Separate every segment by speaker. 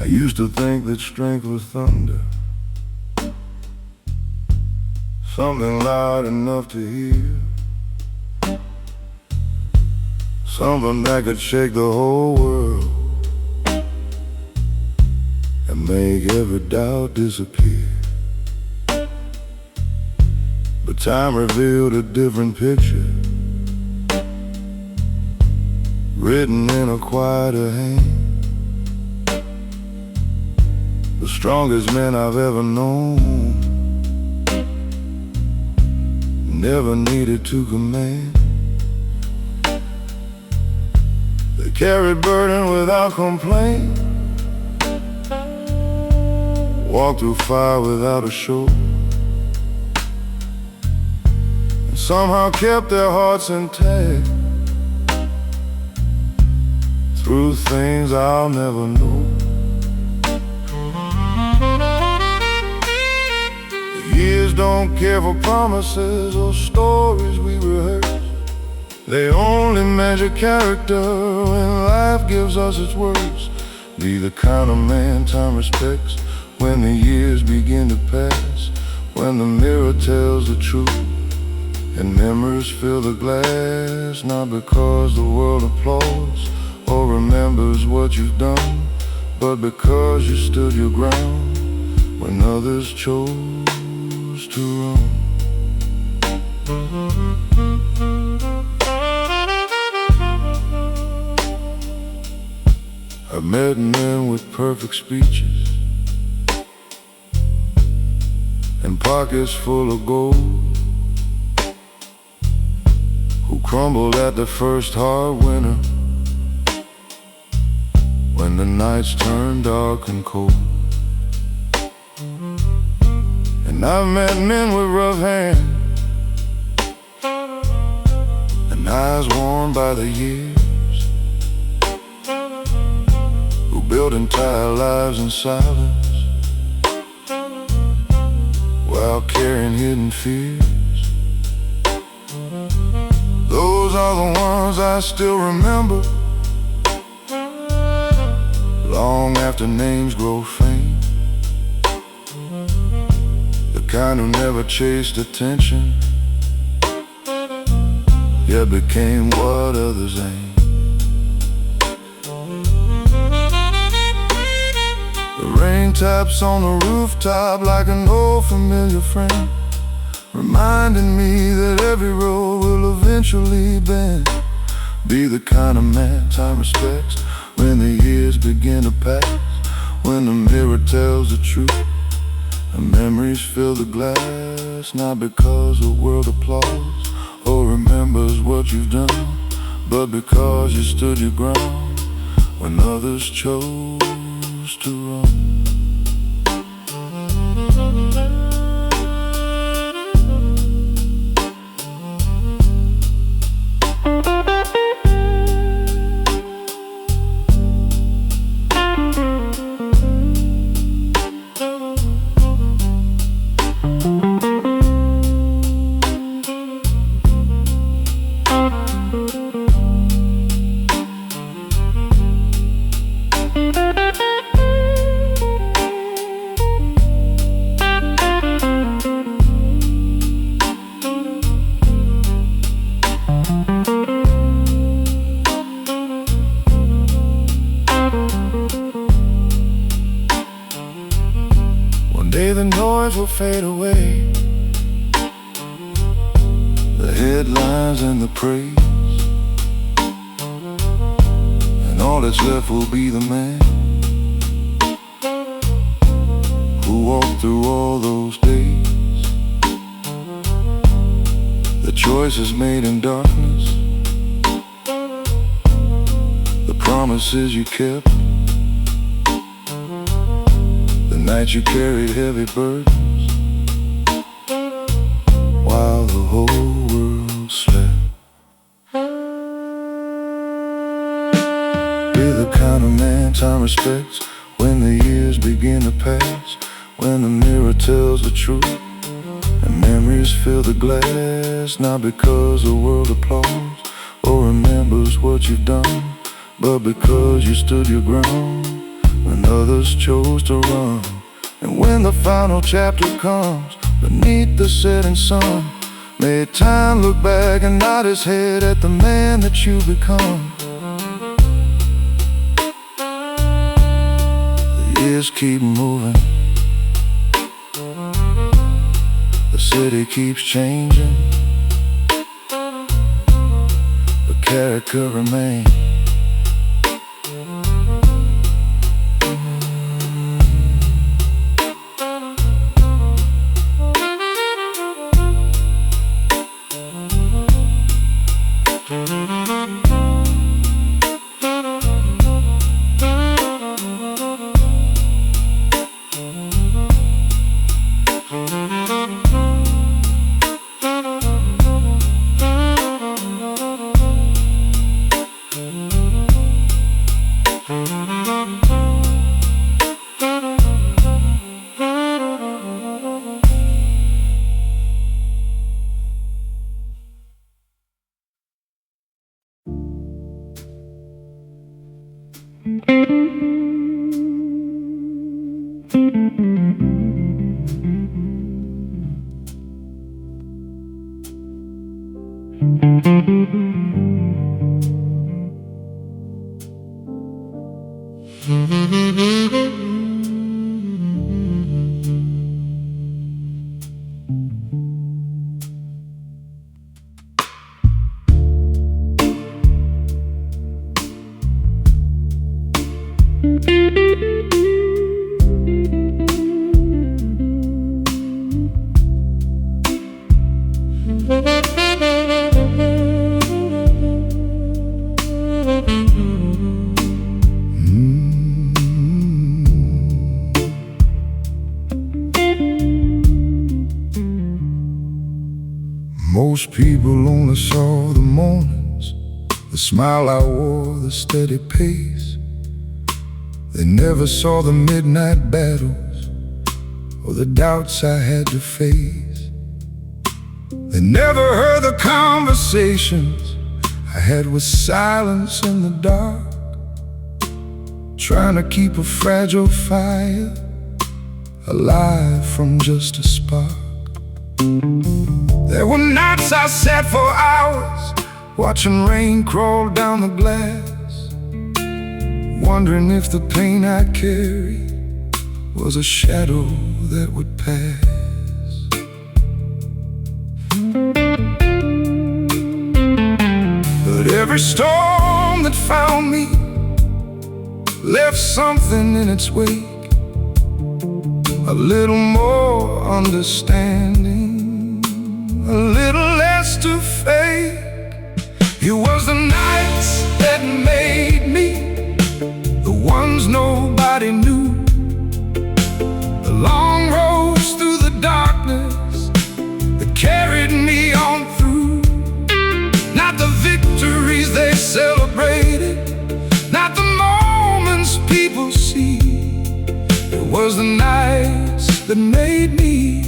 Speaker 1: I used to think that strength was thunder, something loud enough to hear, something that could shake the whole world and make every doubt disappear. But time revealed a different picture, written in a quieter hand. The strongest man I've ever known never needed to command. They carried burden without complaint, walked through fire without a show, and somehow kept their hearts intact through things I'll never know. Years don't care for promises or stories we rehearse. They only measure character when life gives us its worst. Be the kind of man time respects when the years begin to pass, when the mirror tells the truth and memories fill the glass. Not because the world applauds or remembers what you've done, but because you stood your ground when others chose to run. I've met men with perfect speeches and pockets full of gold, who crumbled at the first hard winter when the nights turned dark and cold. And I've met men with rough hands and eyes worn by the years, who built entire lives in silence while carrying hidden fears. Those are the ones I still remember, long after names grow faint. The kind who never chased attention, yet became what others ain't. The rain taps on the rooftop like an old familiar friend, reminding me that every road will eventually bend. Be the kind of man time respects when the years begin to pass, when the mirror tells the truth and memories fill the glass. Not because the world applauds or remembers what you've done, but because you stood your ground when others chose to run. One day the noise will fade away, the headlines and the praise, and all that's left will be the man who walked through all those days. The choices made in darkness, the promises you kept, the nights you carried heavy burdens while the whole world slept. Be the kind of man time respects when the years begin to pass, when the mirror tells the truth and memories fill the glass. Not because the world applauds or remembers what you've done, but because you stood your ground when others chose to run. And when the final chapter comes, beneath the setting sun, may time look back and nod his head at the man that you become. The years keep moving, the city keeps changing, but character remains. Most people only saw the mornings, the smile I wore, the steady pace. They never saw the midnight battles or the doubts I had to face. They never heard the conversations I had with silence in the dark, trying to keep a fragile fire alive from just a spark. There were nights I sat for hours, watching rain crawl down the glass, wondering if the pain I carried was a shadow that would pass. But every storm that found me left something in its wake, a little more understanding, a little less to fake. It was the nights that made me, the ones nobody knew, the long roads through the darkness that carried me on through. Not the victories they celebrated, not the moments people see. It was the nights that made me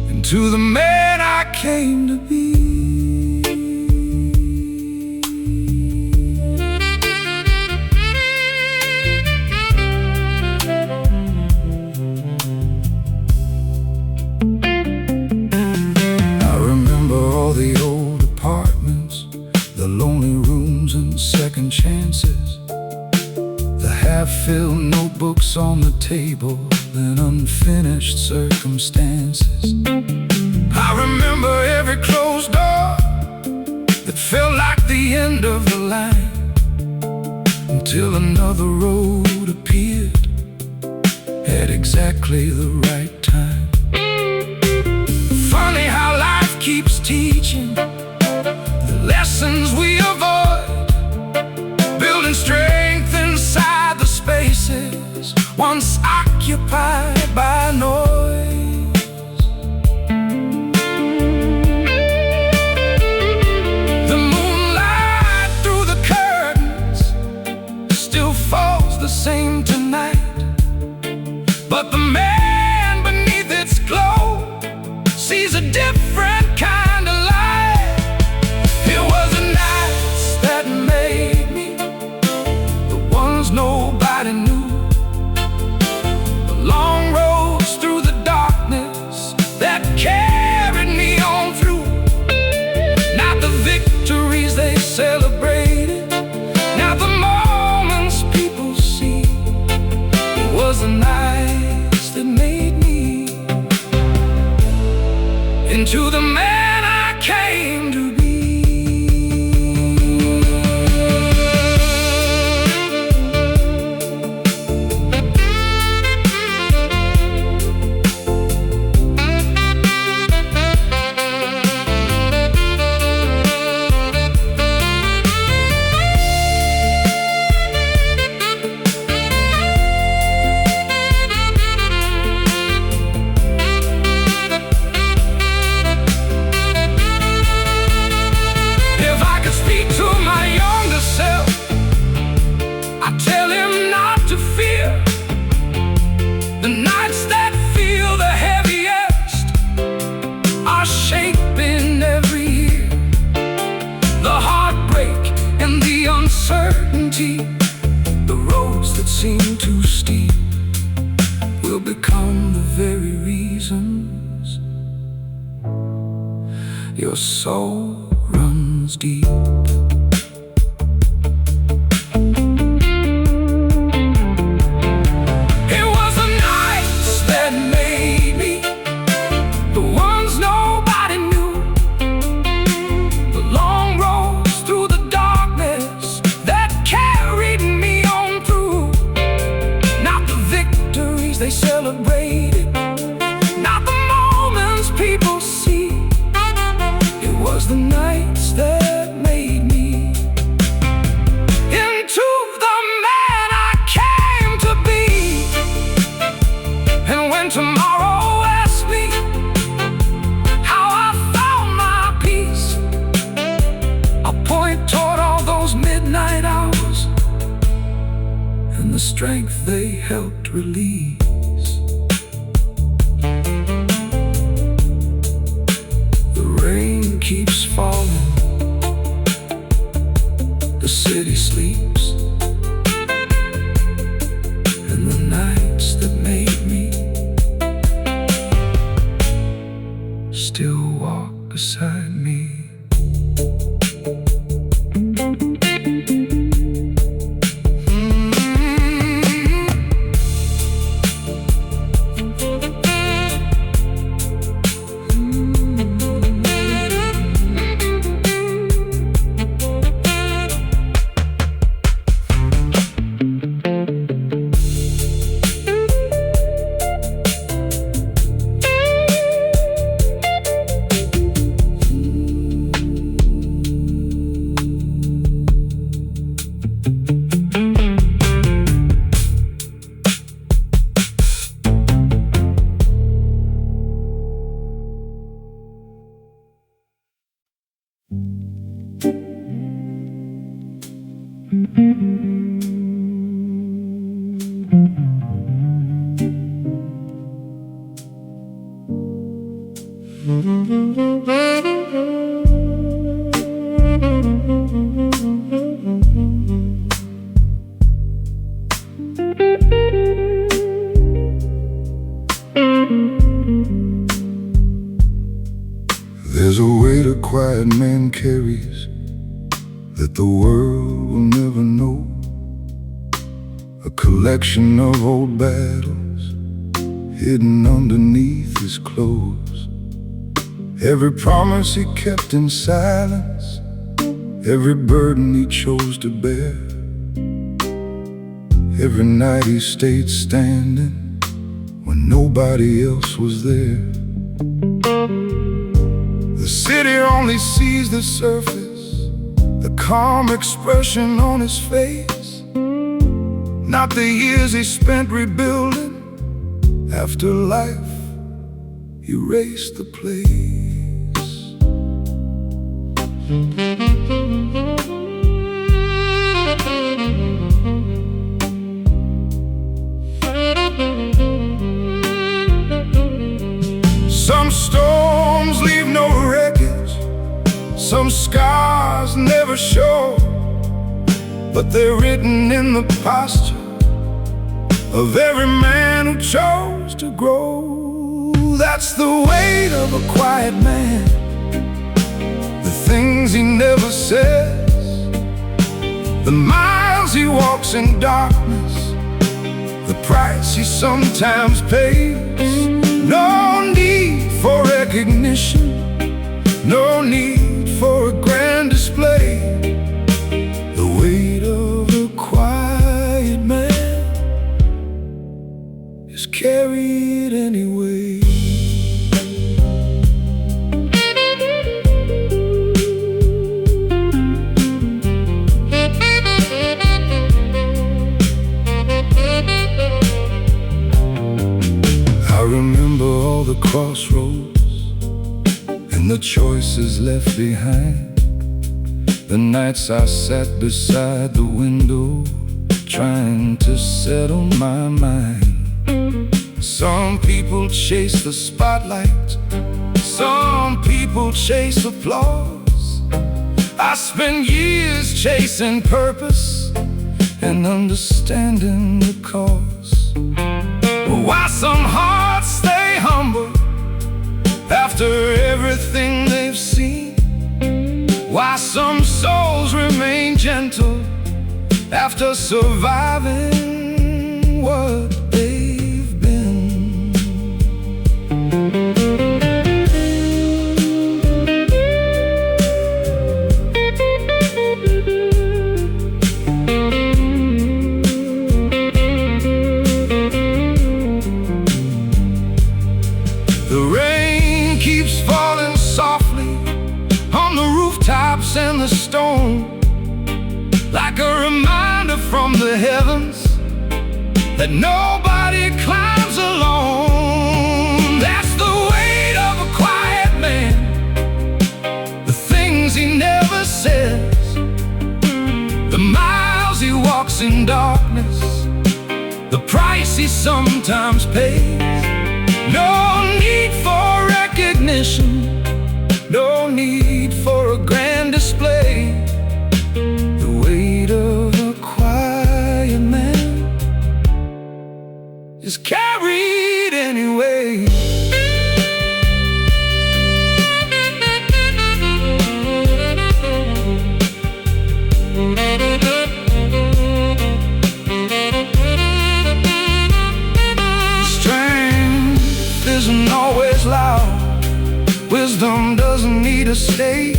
Speaker 1: into the man I came to be. I remember all the old apartments, the lonely rooms and second chances, the half-filled notebooks on the table and unfinished circumstances. I remember every closed door that felt like the end of the line, until another road appeared at exactly the right time. Funny how life keeps teaching the lessons we avoid, building strength inside the spaces once occupied by noise. The moonlight through the curtains still falls the same tonight, but the man beneath its glow sees a different kind of light. It was a night certainty, the roads that seem too steep will become the very reasons your soul runs deep. They celebrated, not the moments people see. It was the nights that made me into the man I came to be. And when tomorrow asks me how I found my peace, I'll point toward all those midnight hours and the strength they helped release. Keeps falling, the city sleeps, and the nights that made me still walk beside me. There's a weight a quiet man carries that the world will never know. A collection of old battles hidden underneath his clothes. Every promise he kept in silence, every burden he chose to bear. Every night he stayed standing when nobody else was there. The city only sees the surface, the calm expression on his face, not the years he spent rebuilding after life erased the place. Some storms leave no wreckage, some scars never show, but they're written in the posture of every man who chose to grow. That's the weight of a quiet man, the things he never says, the miles he walks in darkness, the price he sometimes pays. No need for recognition, no need for a grand display. The weight of a quiet man is carried anyway. I remember all the crossroads and the choices left behind, the nights I sat beside the window trying to settle my mind. Some people chase the spotlight, some people chase applause. I spent years chasing purpose, and understanding the cause. Why some hearts stay humble after everything they've seen. Why some souls remain gentle after surviving what they've been. The rain keeps falling softly on the rooftops and the stone, like a reminder from the heavens that nobody climbs alone. That's the weight of a quiet man, the things he never says, the miles he walks in darkness, the price he sometimes pays. No need for recognition, no need for a grand display. The weight of a quiet man is carried anyway. Strength isn't always loud, wisdom doesn't need a stage.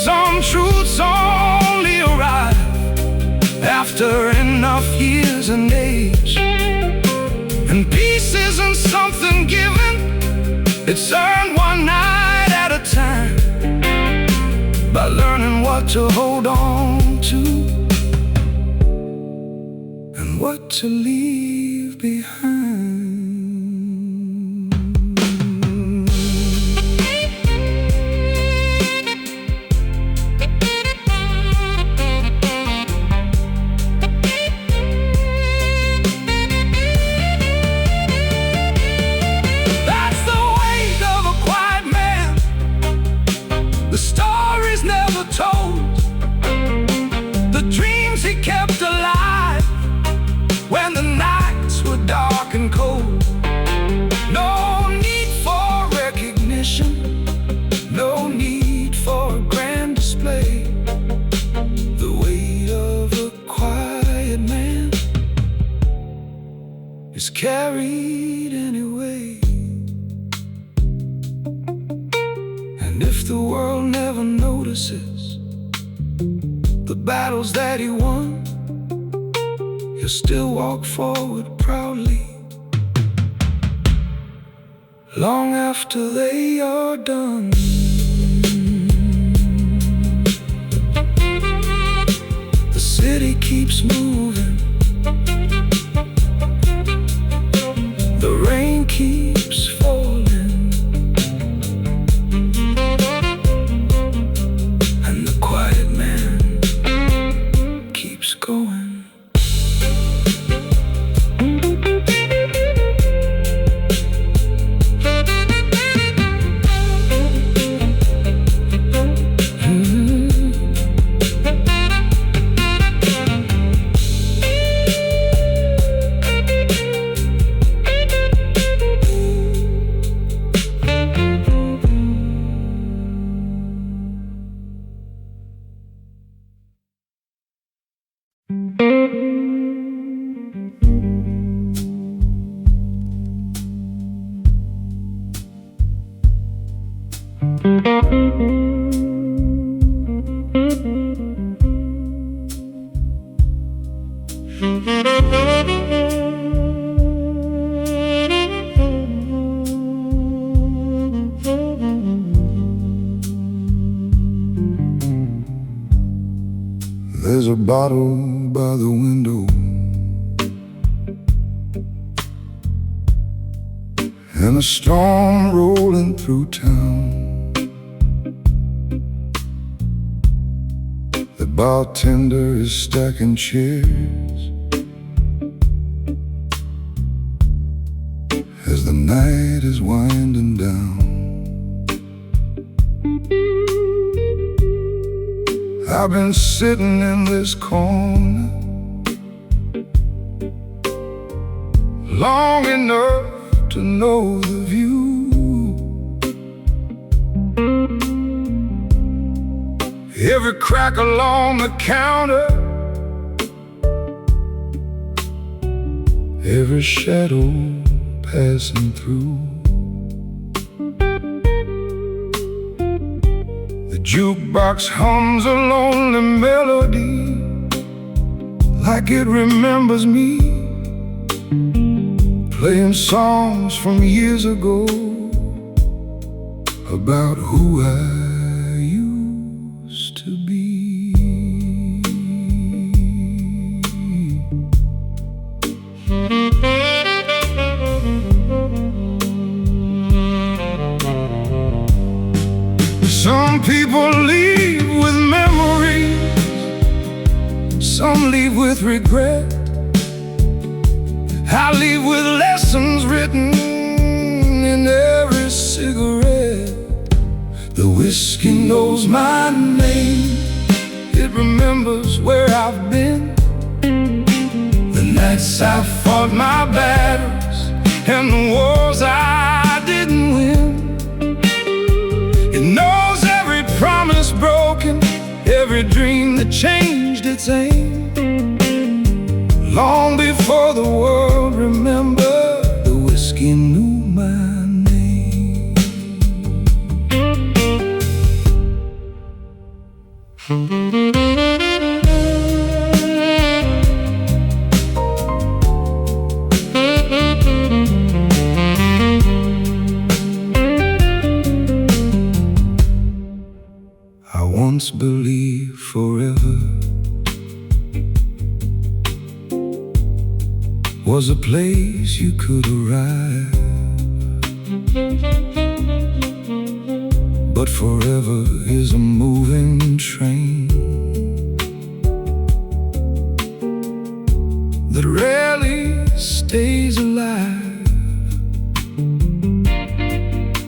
Speaker 1: Some truths only arrive after enough years and age. And peace isn't something given, it's earned one night at a time, by learning what to hold on to and what to leave behind. The stories never told, the dreams he kept alive when the nights were dark and cold. No need for recognition, no need for a grand display. The weight of a quiet man is carried anyway. And if the world never notices the battles that he won, he'll still walk forward proudly, long after they are done. The city keeps moving, the rain keeps falling, going. There's a bottle by the window, and a storm rolling through town. The bartender is stacking chairs as the night is winding down. I've been sitting in this corner long enough to know the view. Every crack along the counter, every shadow passing through. The jukebox hums a lonely melody, like it remembers me, playing songs from years ago about who I used to be. Some people leave with memories, some leave with regret. I leave with lessons written in every cigarette. The whiskey knows my name, it remembers where I've been, the nights I fought my battles and the wars I didn't win. It knows every promise broken, every dream that changed its aim. Long before the world remembered, the whiskey knew my name. I once believed forever was a place you could arrive, but forever is a moving train that rarely stays alive.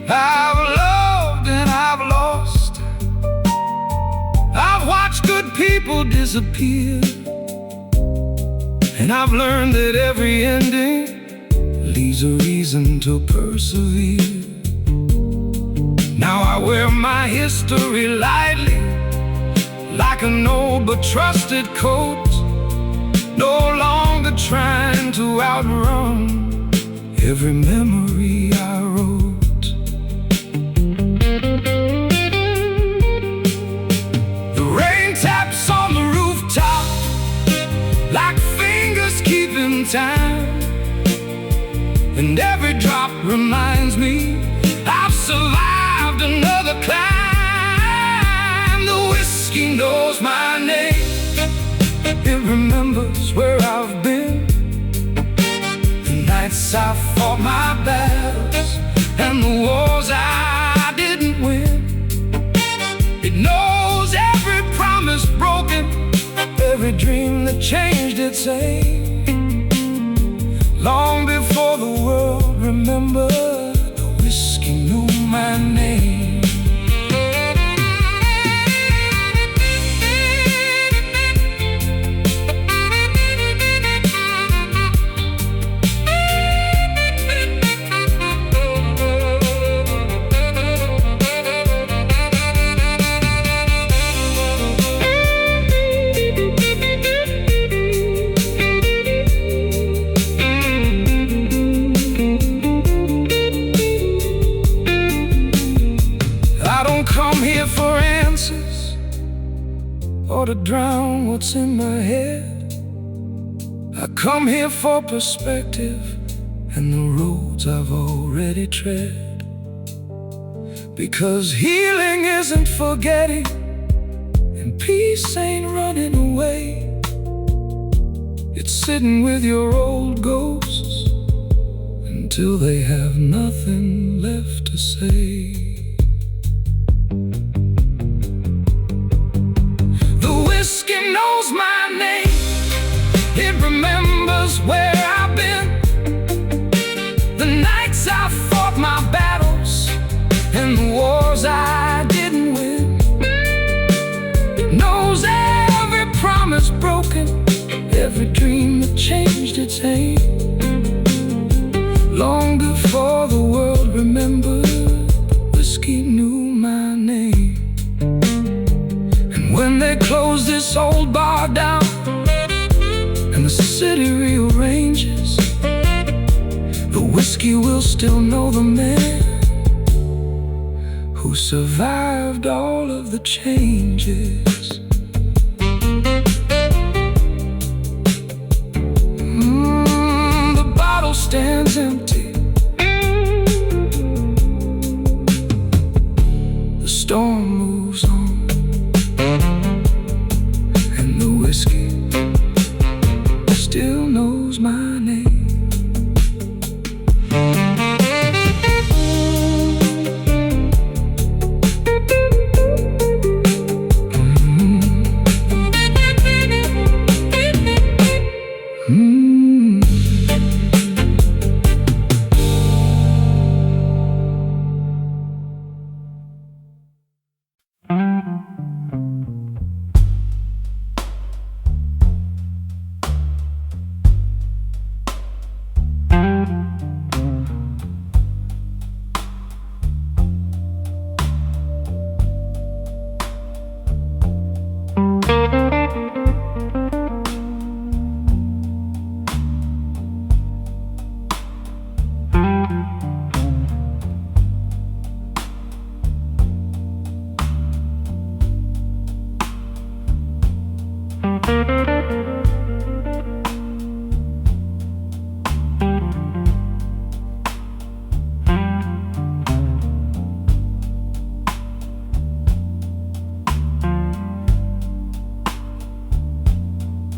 Speaker 1: I've loved and I've lost, I've watched good people disappear, and I've learned that every ending leaves a reason to persevere. Now I wear my history lightly, like an old but trusted coat, no longer trying to outrun every memory I wrote. The rain taps on the rooftop like keeping time, and every drop reminds me I've survived another climb. The whiskey knows my name, it remembers where I've been, the nights I fought my battles and the wars I didn't win. It knows every promise broken, every dream that changed its aim. Long before the world remembered, the whiskey knew my name. Or to drown what's in my head. I come here for perspective and the roads I've already tread, because healing isn't forgetting and peace ain't running away. It's sitting with your old ghosts until they have nothing left to say. Whiskey knows my name, it remembers where I've been, the nights I fought my battles and the wars I didn't win. It knows
Speaker 2: same. Long before the world remembered, whiskey knew my name. And when they close this old bar down and the city rearranges, the whiskey will still know the man who survived all of the changes. The bottle stands empty, the storm moves on, and the whiskey still knows my name.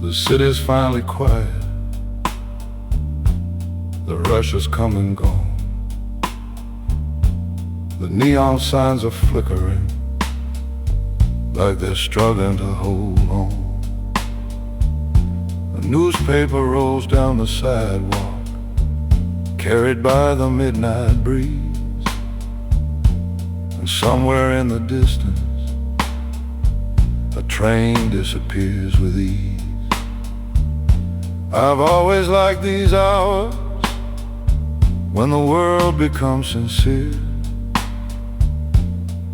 Speaker 1: The city's finally quiet, the rush has come and gone. The neon signs are flickering, like they're struggling to hold on. A newspaper rolls down the sidewalk, carried by the midnight breeze. And somewhere in the distance, a train disappears with ease. I've always liked these hours when the world becomes sincere,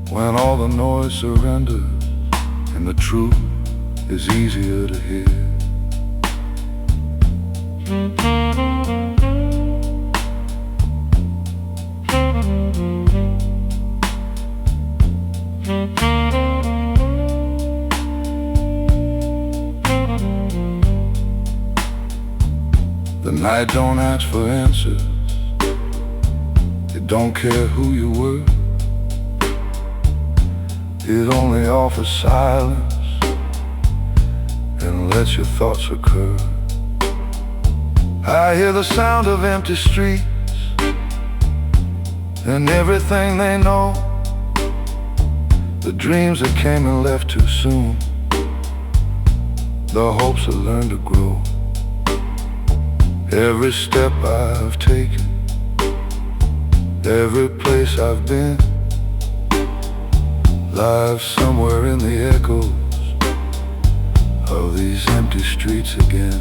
Speaker 1: when all the noise surrenders and the truth is easier to hear. The night don't ask for answers, it don't care who you were. It only offers silence and lets your thoughts occur. I hear the sound of empty streets and everything they know, the dreams that came and left too soon, the hopes that learned to grow. Every step I've taken, every place I've been, lies somewhere in the echoes of these empty streets again.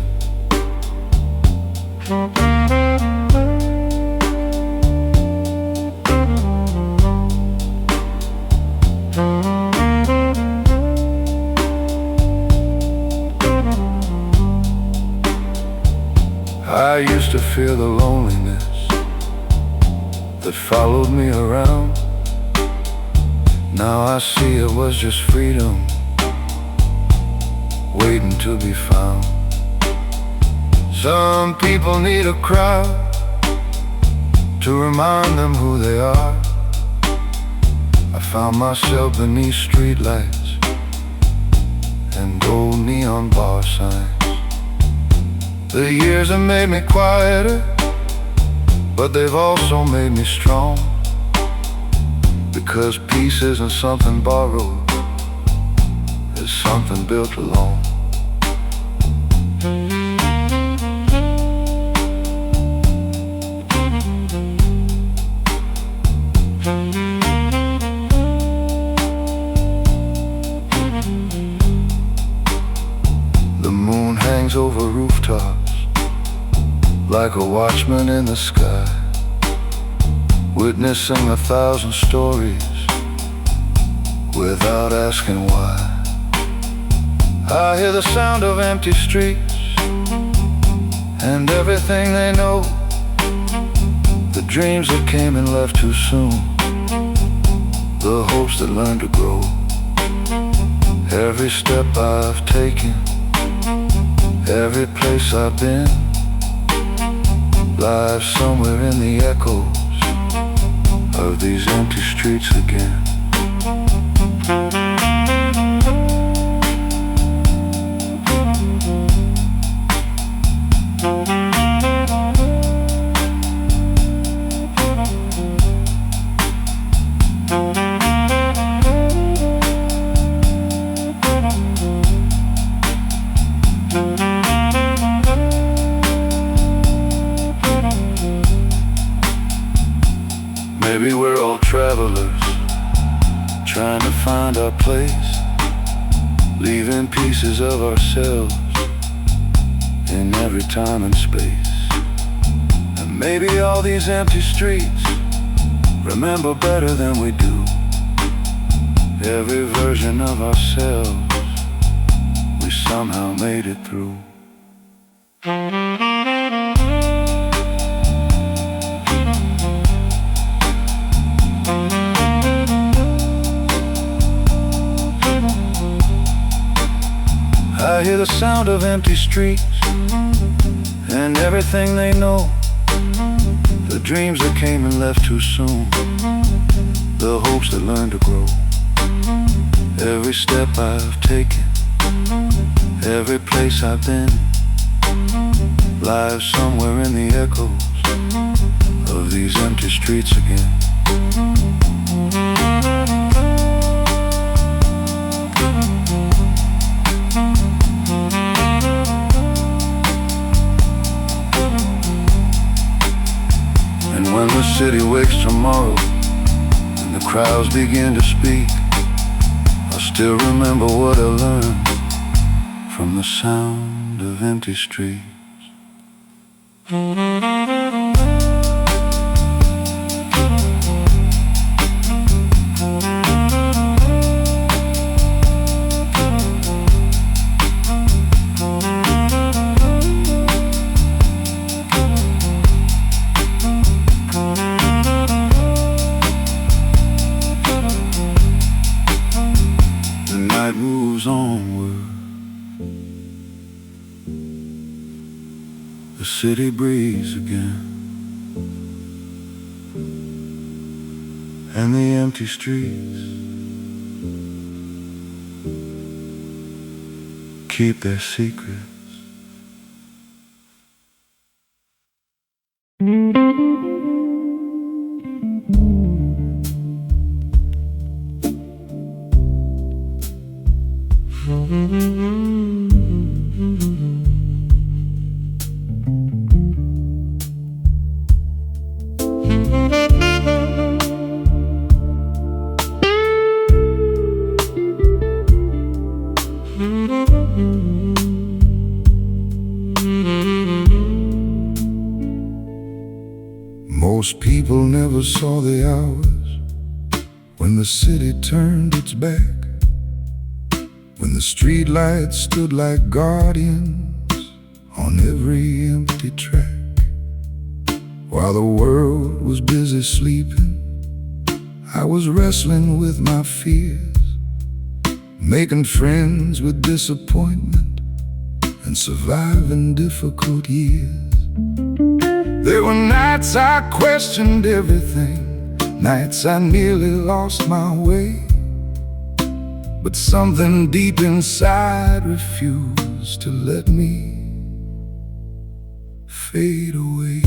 Speaker 1: I used to fear the loneliness that followed me around. Now I see it was just freedom waiting to be found. Some people need a crowd to remind them who they are. I found myself beneath streetlights and old neon bar signs. The years have made me quieter, but they've also made me strong. Because peace isn't something borrowed, it's something built alone. The moon hangs over rooftops like a watchman in the sky, witnessing 1,000 stories without asking why. I hear the sound of empty streets and everything they know, the dreams that came and left too soon, the hopes that learned to grow. Every step I've taken, every place I've been, lies somewhere in the echoes of these empty streets again. Maybe we're all travelers, trying to find our place, leaving pieces of ourselves in every time and space. And maybe all these empty streets remember better than we do every version of ourselves we somehow made it through. I hear the sound of empty streets and everything they know, the dreams that came and left too soon, the hopes that learned to grow. Every step I've taken, every place I've been, lies somewhere in the echoes of these empty streets again. When the city wakes tomorrow and the crowds begin to speak, I still remember what I learned from the sound of empty streets. Moves onward, the city breathes again, and the empty streets keep their secrets. Most people never saw the hours when the city turned its back, when the streetlights stood like guardians on every empty track. While the world was busy sleeping, I was wrestling with my fears, making friends with disappointment and surviving difficult years. There were nights I questioned everything, nights I nearly lost my way, but something deep inside refused to let me fade away.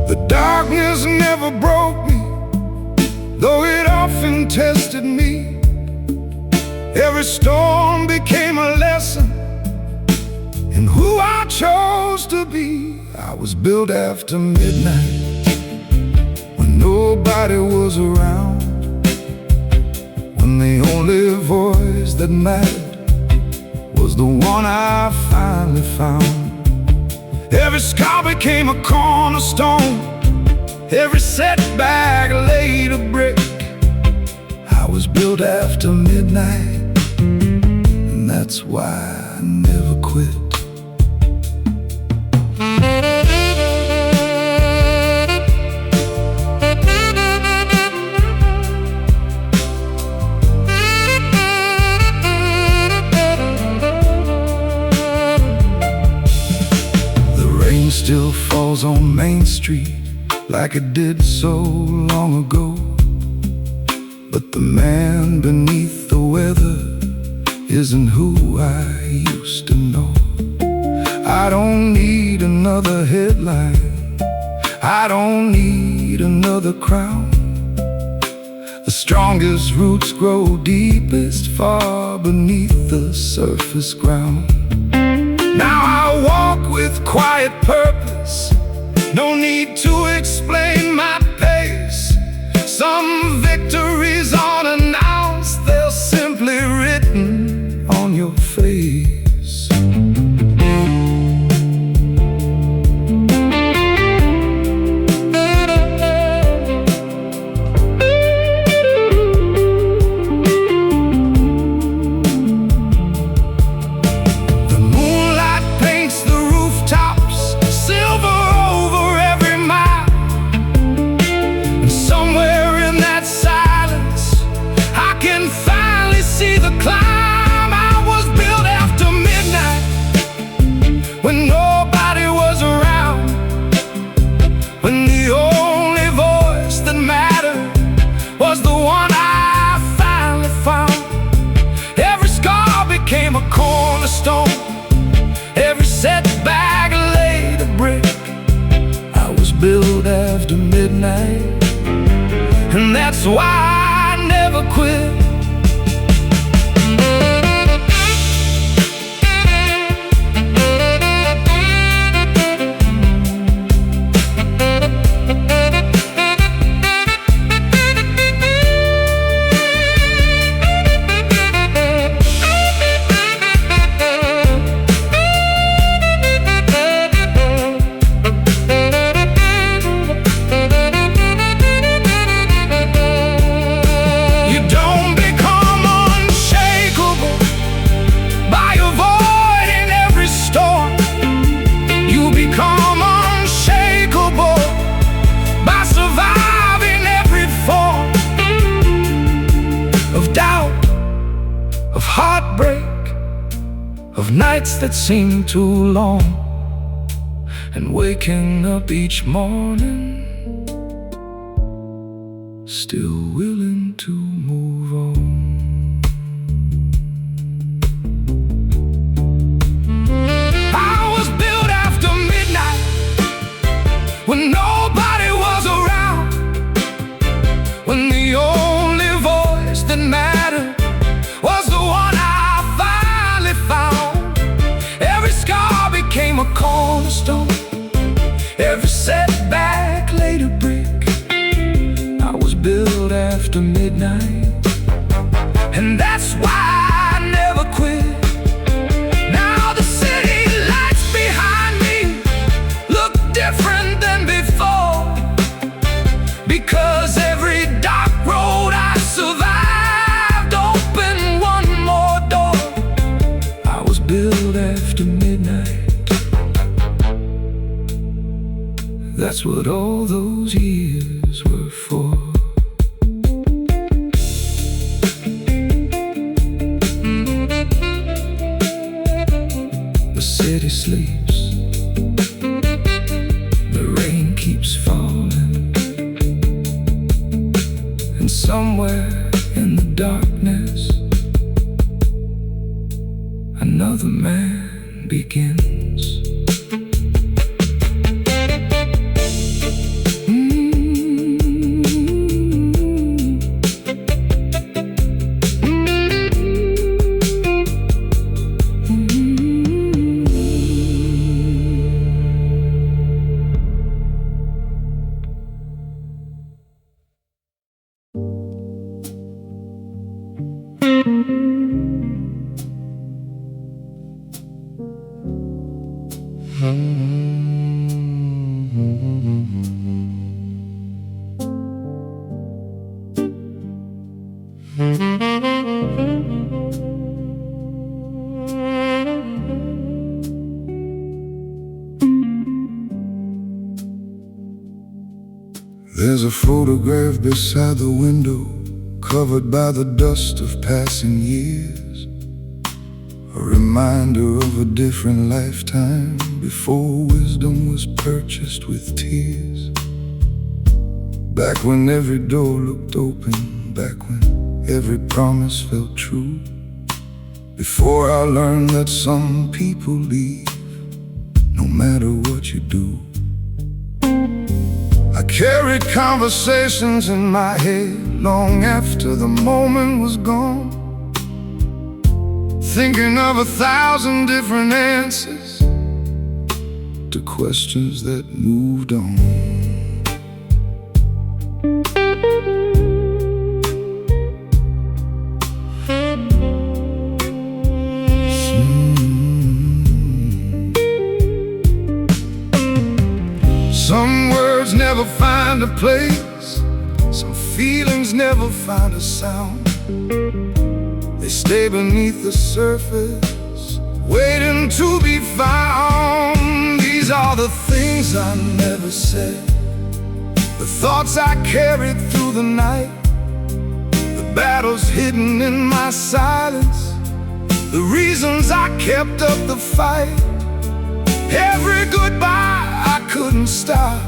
Speaker 1: The darkness never broke me, though it often tested me. Every storm became a lesson in who I chose to be. I was built after midnight, nobody was around, when the only voice that mattered was the one I finally found. Every scar became a cornerstone, every setback laid a brick. I was built after midnight, and that's why I never quit. Still falls on Main Street like it did so long ago, but the man beneath the weather isn't who I used to know. I don't need another headline, I don't need another crown. The strongest roots grow deepest far beneath the surface ground. Now I walk with quiet purpose, no need to explain my pace. Some victories unannounced, they're simply written on your face. When nobody was around, when the only voice that mattered was the one I finally found. Every scar became a cornerstone, every setback laid a brick. I was built after midnight, and that's why I never quit. Heartbreak, of nights that seem too long, and waking up each morning still willing to move on. I was built after midnight, when nobody was around, when the only voice that mattered was the one I finally found. Every scar became a cornerstone, every setback laid a brick. I was built after midnight, and that's why I never quit. Now the city lights behind me look different than before, because every dark road I survived opened one more door. I was built after midnight, that's what all those years were for. The city sleeps, the rain keeps falling, and somewhere in the darkness another man begins. There's a photograph beside the window, covered by the dust of passing years, a reminder of a different lifetime before wisdom was purchased with tears. Back when every door looked open, back when every promise felt true, before I learned that some people leave no matter what you do. I carried conversations in my head long after the moment was gone, thinking of 1,000 different answers to questions that moved on. Some words never find a place, some feelings never find a sound. They stay beneath the surface, waiting to be found. These are the things I never said, the thoughts I carried through the night, the battles hidden in my silence, the reasons I kept up the fight. Every goodbye I couldn't stop,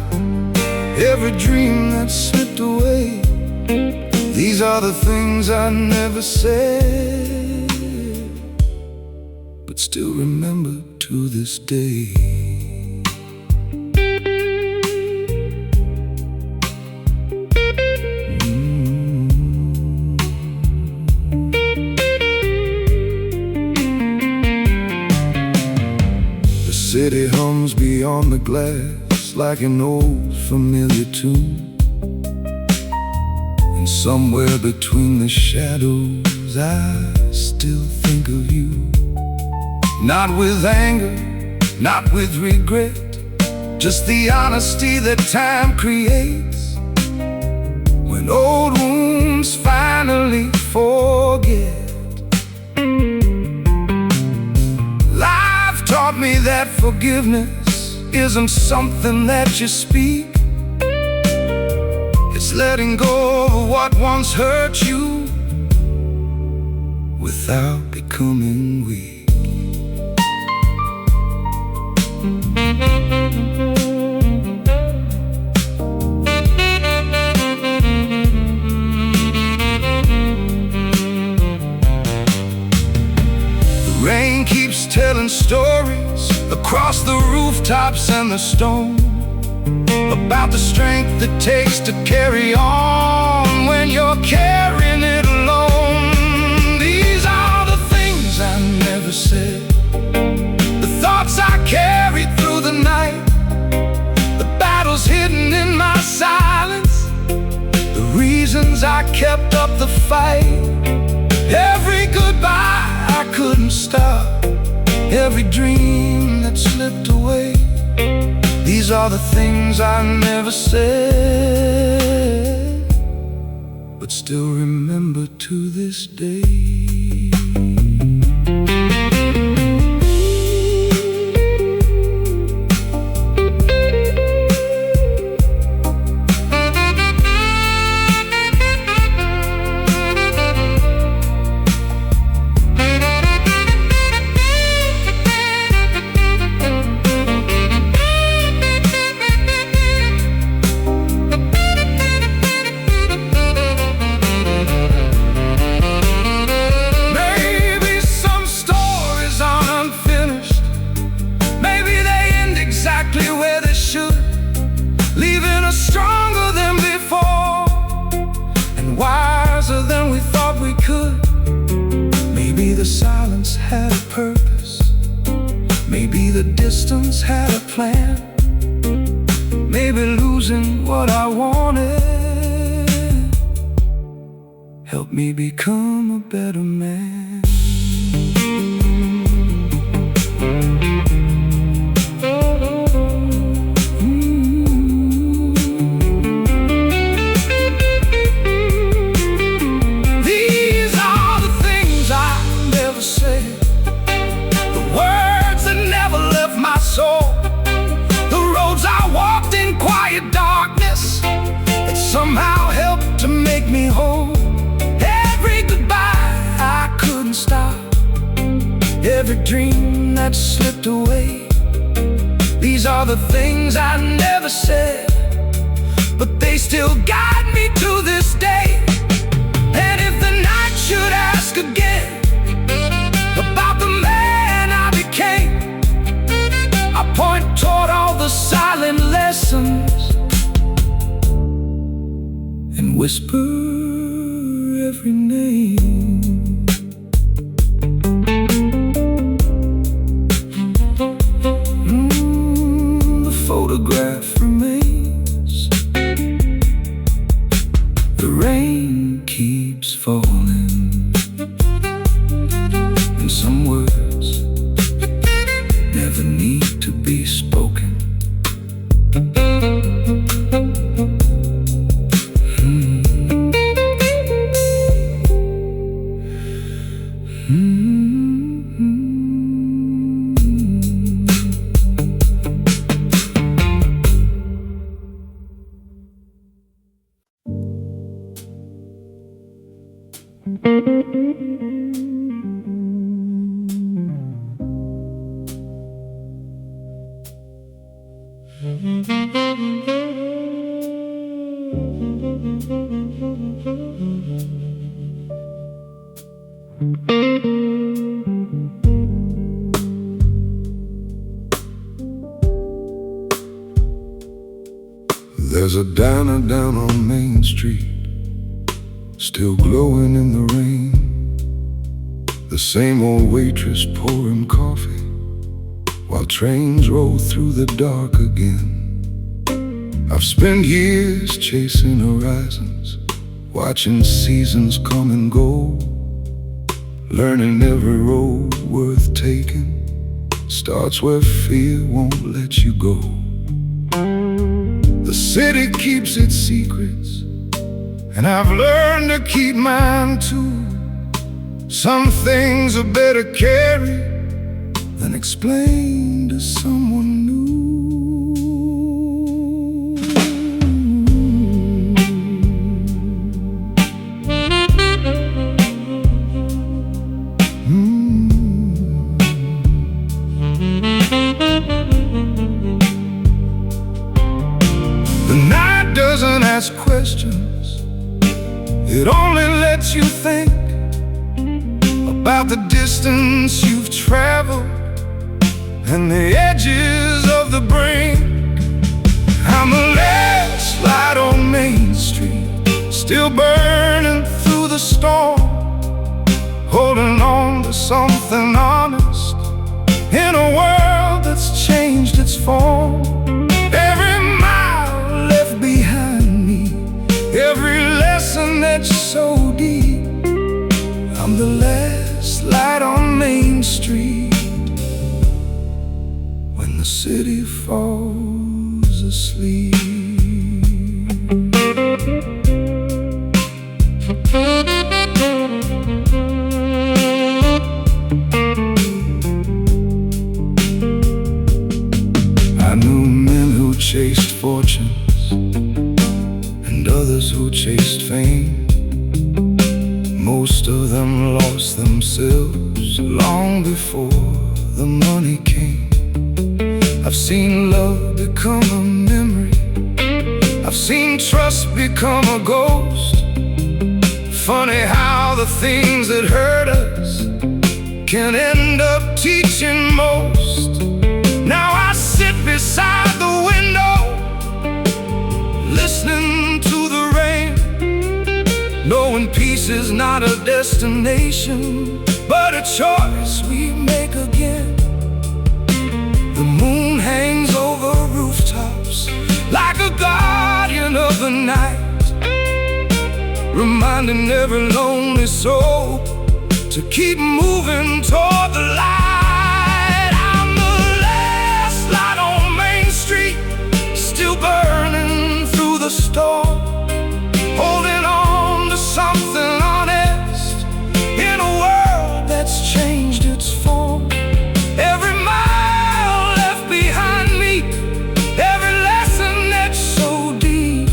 Speaker 1: every dream that slipped away. These are the things I never said, but still remember to this day. The city hums beyond the glass like an old familiar tune, and somewhere between the shadows I still think of you. Not with anger, not with regret, just the honesty that time creates when old wounds finally forget. Life taught me that forgiveness isn't something that you speak, it's letting go of what once hurt you without becoming weak. The rain keeps telling stories across the rooftops and the stone, about the strength it takes to carry on when you're carrying it alone. These are the things I never said, the thoughts I carried through the night, the battles hidden in my silence, the reasons I kept up the fight. Every goodbye I couldn't stop, every dream that slipped away. These are the things I never said, but still remember to this day. Stronger than before, and wiser than we thought we could. Maybe the silence had a purpose, maybe the distance had a plan, maybe losing what I wanted helped me become a better man.
Speaker 2: that slipped away. These are the things I never said, but they still guide me to this day. And if the night should ask again about the man I became, I point toward all the silent lessons and whisper every name. The photograph remains. The rain keeps falling, and some words never need to be spoken.
Speaker 1: There's a diner down on Main Street, still glowing in the rain. The same old waitress pouring coffee while trains roll through the dark again. I've spent years chasing horizons, watching seasons come and go, learning every road worth taking starts where fear won't let you go. The city keeps its secrets, and I've learned to keep mine too. Some things are better carried than explained to someone new.
Speaker 2: The night doesn't ask questions, it only lets you think about the distance you've traveled and the edges of the brink. I'm a last light on Main Street, still burning through the storm, holding on to something honest in a world that's changed its form. Every mile left behind me, every lesson that's so deep. I'm the last light on Main Street when the city falls asleep. I knew men who chased fortunes and others who chased fame. Most of them lost themselves long before the money came. I've seen love become a memory, I've seen trust become a ghost. Funny how the things that hurt us can end up teaching most. Now I sit beside the window, listening to the rain, knowing peace is not a destination, but a choice we make again. The moon hangs over rooftops like a guardian of the night, reminding every lonely soul to keep moving toward the light. I'm the last light on Main Street, still burning through the storm, holding on to something honest in a world that's changed its form. Every mile left behind me, every lesson that's so deep.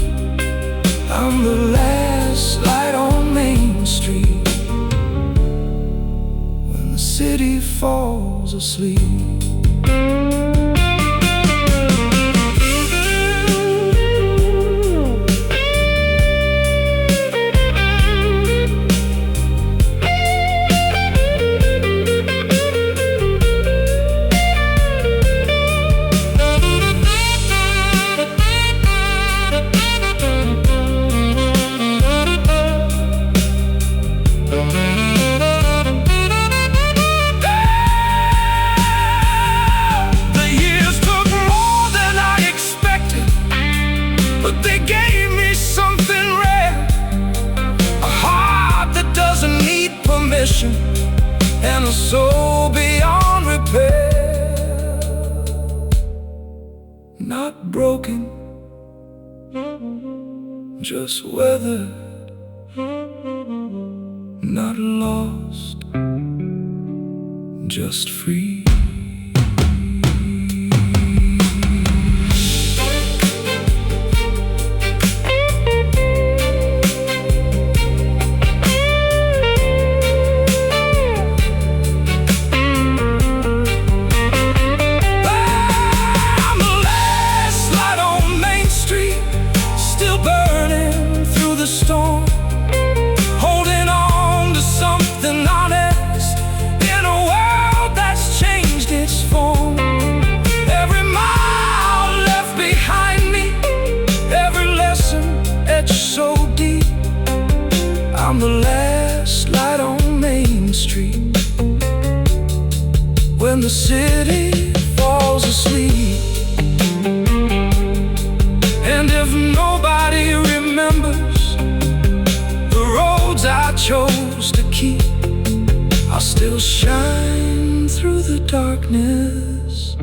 Speaker 2: I'm the last light on Main Street when the city falls And a soul beyond repair. Not broken, just weathered. Not lost, just free. I'm the last light on Main Street. When the city falls asleep, and if nobody remembers the roads I chose to keep, I'll still shine through the darkness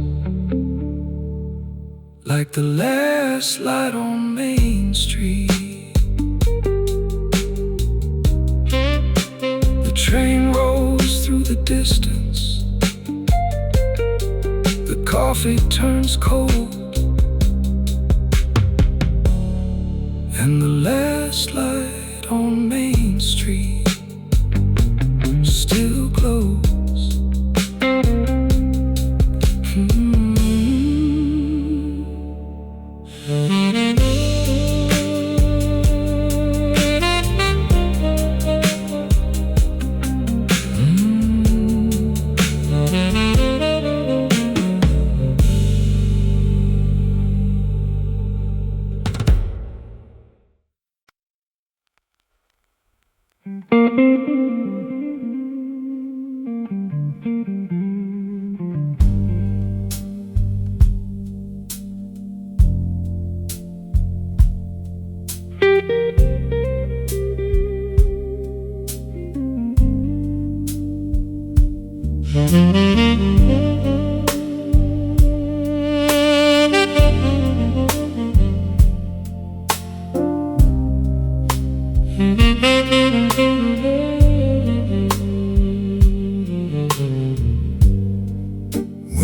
Speaker 2: like the last light on Main Street. The train rolls through the distance. The coffee turns cold, and the last light on Main Street still glows.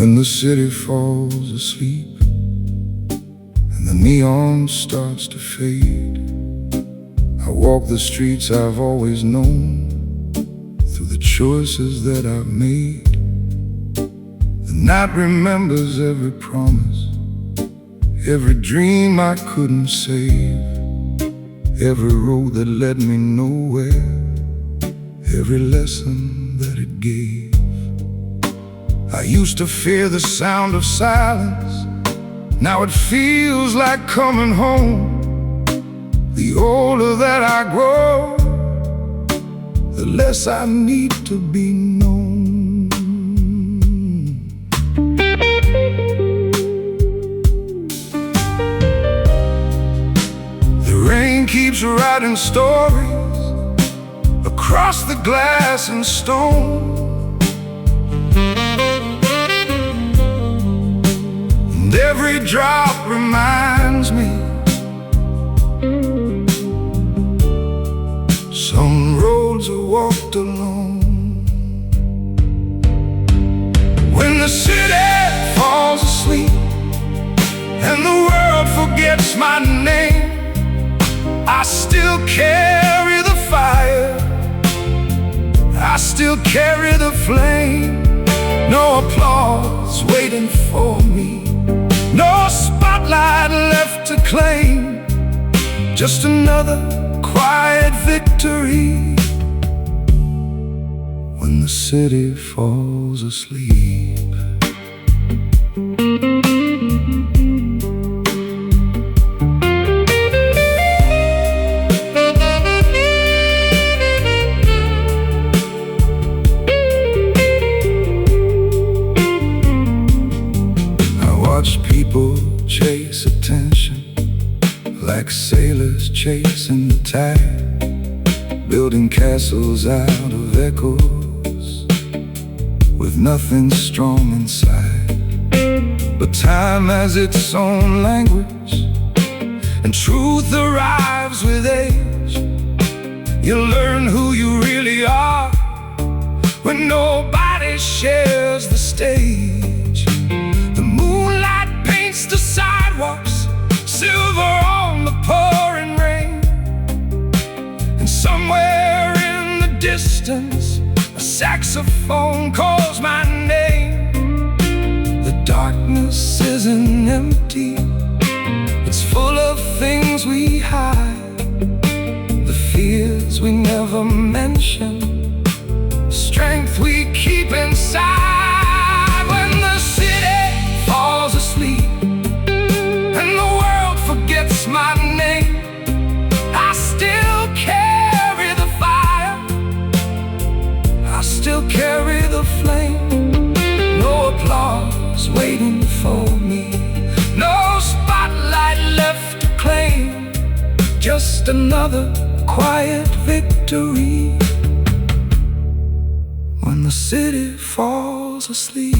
Speaker 1: When the city falls asleep and the neon starts to fade, I walk the streets I've always known through the choices that I've made. The night remembers every promise, every dream I couldn't save, every road that led me nowhere, every lesson that it gave. I used to fear the sound of silence, now it feels like coming home. The older that I grow, the less I need to be known. The rain keeps writing stories across the glass and stone, and every drop reminds me some roads are walked alone. When the city falls asleep and the world forgets my name, I still carry the fire, I still carry the flame. No, a
Speaker 2: applause waiting for me, no spotlight left to claim, just another quiet victory when the city falls asleep. People chase attention like sailors chasing the tide, building castles out of echoes with nothing strong inside. But time has its own language, and truth arrives with age. You learn who you really are when nobody shares the stage. The sidewalks, silver on the pouring rain, and somewhere in the distance a saxophone calls my name. The darkness isn't empty, it's full of things we hide, the fears we never mention, the strength we keep inside. When the city falls asleep forgets my name, I still carry the fire, I still carry the flame. No applause waiting for me, no spotlight left to claim, just another quiet victory when the city falls asleep.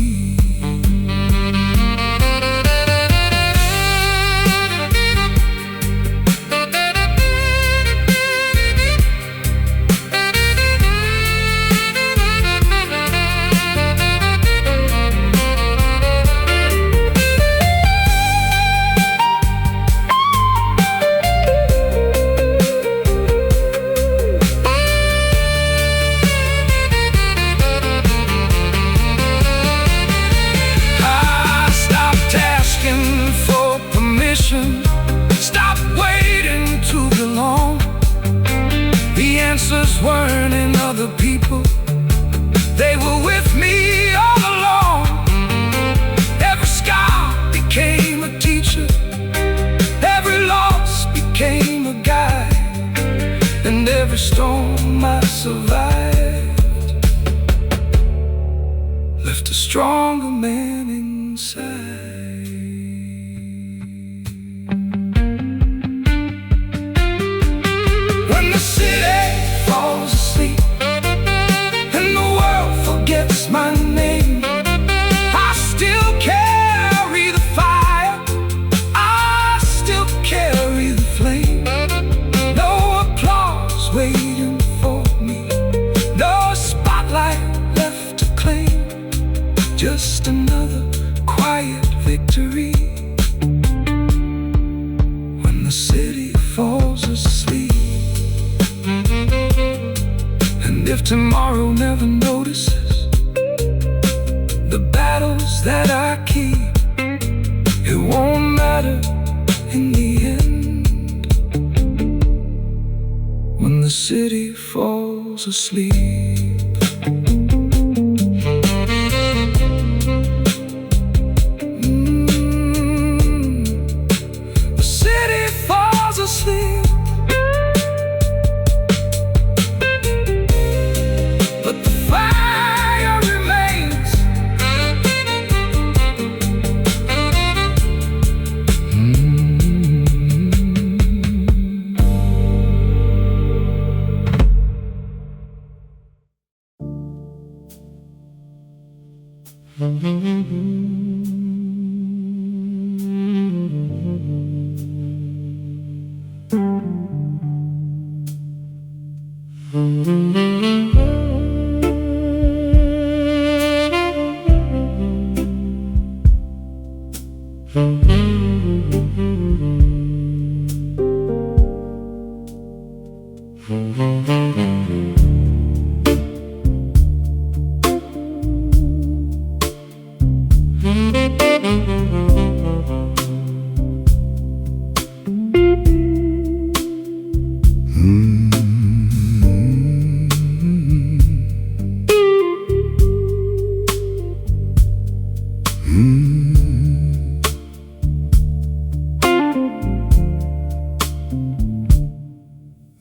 Speaker 2: Stop waiting to belong. The answers weren't in other people, they were with me all along. Every scar became a teacher, every loss became a guide, and every storm I survived left a stronger man inside. When the city falls asleep and the world forgets my name, I still carry the fire, I still carry the flame. No applause waiting for me, no spotlight left to claim, just another quiet victory when the city falls asleep. And if tomorrow never notices the battles that I keep, it won't matter in the end when the city falls asleep. The city falls asleep, but the fire remains.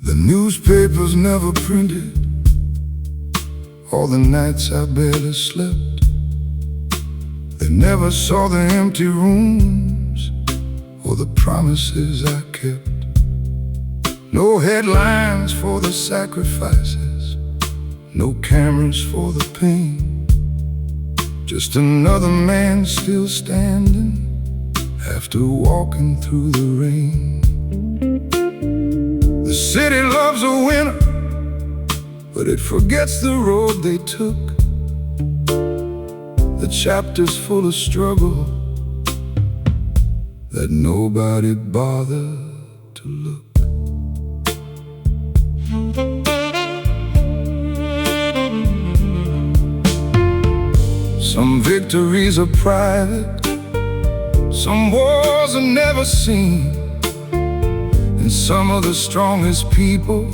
Speaker 1: The newspapers never printed all the nights I barely slept. They never saw the empty rooms or the promises I kept. No headlines for the sacrifices, no cameras for the pain. Just another man still standing after walking through the rain. The city loves a winner, but it forgets the road they took. The chapters full of struggle that nobody bothered to look. Some victories are private, some wars are never seen, and some of the strongest people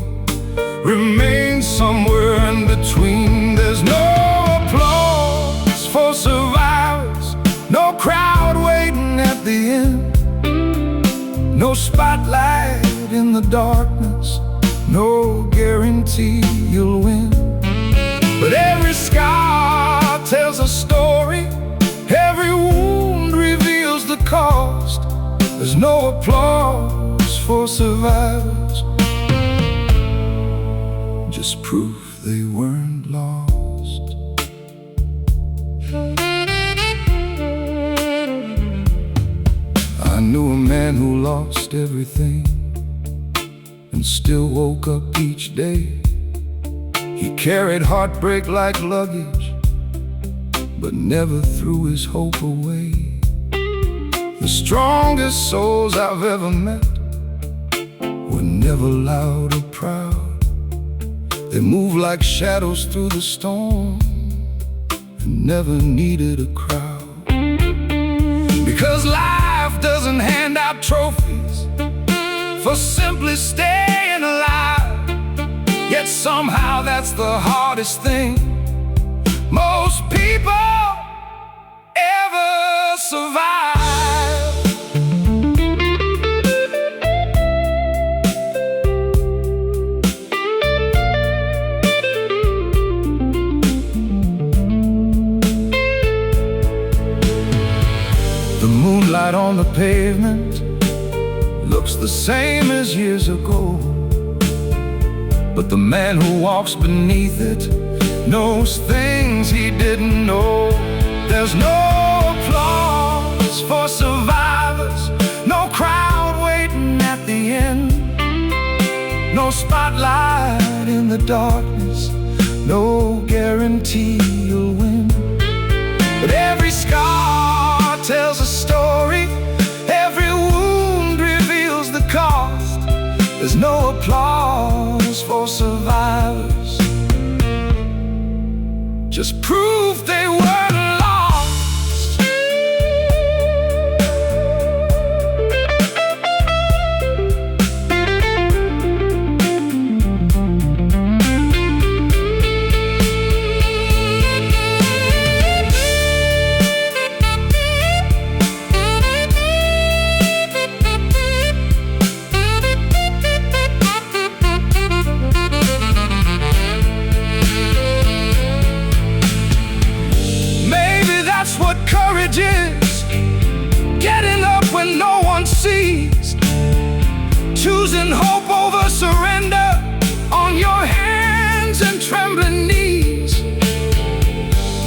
Speaker 1: remain somewhere in between. There's no applause for survivors, no crowd waiting at the end, no spotlight in the darkness, no guarantee you'll win. But every scar tells a story, every wound reveals the cost. There's no applause for survivors, just proof they weren't lost. I knew a man who lost everything and still woke up each day. He carried heartbreak like luggage, but never threw his hope away. The strongest souls I've ever met were never loud or proud. They moved like shadows through the storm and never needed a crowd. Because life doesn't hand out trophies for simply staying alive. Yet somehow that's the hardest thing most people ever survive. The moonlight on the pavement looks the same as years ago, but the man who walks beneath it knows things he didn't know. There's no applause for survivors, no crowd waiting at the end, no spotlight in the darkness, no guarantee you'll win. But every scar tells a story, every wound reveals the cost. There's no applause for survivors, just proof they weren't lost. What courage is, getting up when no one sees, choosing hope over surrender on your hands and trembling knees.